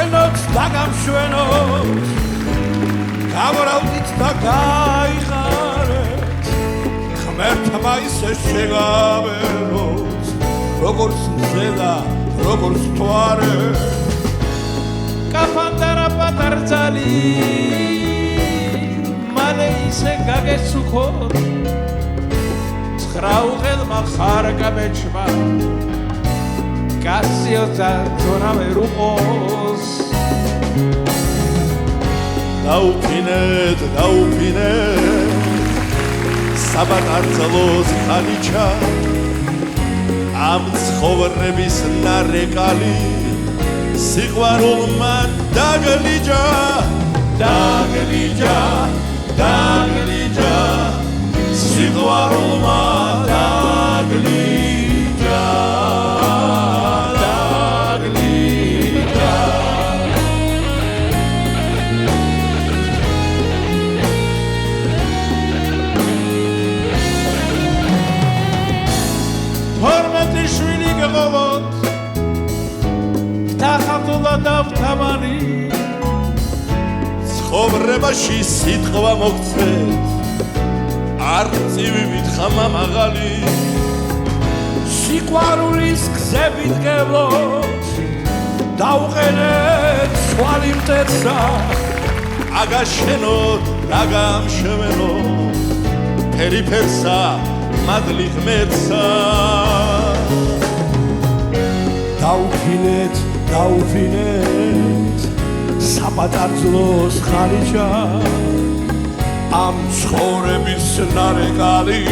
დაგაჩვენოთ და გამშვენოთ გავრავდით და გაიღარეთ ღმერთმა ისე შეგაბეროთ როგორც მზედა როგორც თვარე კაფანდარა პატარძალი მალე ისე გაგეცუქოთ ცხრაუღელმა ხარ გამეჩმა გასიოთა თონა ვერ უყოს დაუფინეთ საბატარძალოს ხალიჩა ამ ცხოვრების ნარეკალი სიყვარულმა დაგლიჯა სიყვარულმა დაგლიჯა შვილი გეყოლოთ თახატულა დავთამანი ცხოვრებაში სიტყვა მოგწეთ არწივი თხამა მაღალი სიყვარულის გზებით გევლოთ დავყენეთ სვალი მტეცა აგაშენოთ დაგამშვენოთ ფერიფერსა მადლი ღმერთსა დაუფინეთ საბატარძლოს ხალიჩა ამ ცხოვრების ნარეკალი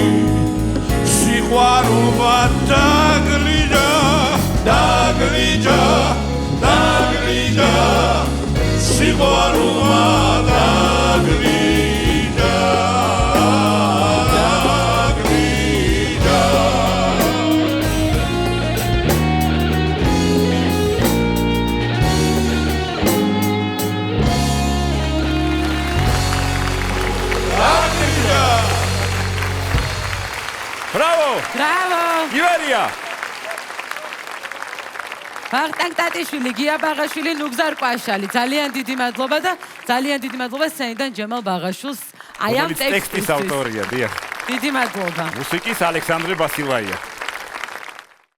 სიყვარულმა დაგლიჯა სიყვარულმა დაგლიჯა Bravo! Ივერია! ვახტანგ ტატიშვილი, გია ბაღაშვილი, ნუგზარ კვაშალი. ძალიან დიდი მადლობა და ძალიან დიდი მადლობა სცენიდან ჯემალ ბაღაშვილს. აი ამ ტექსტის ავტორია, დიახ. დიდი მადლობა. მუსიკის ალექსანდრე ბასილვაია.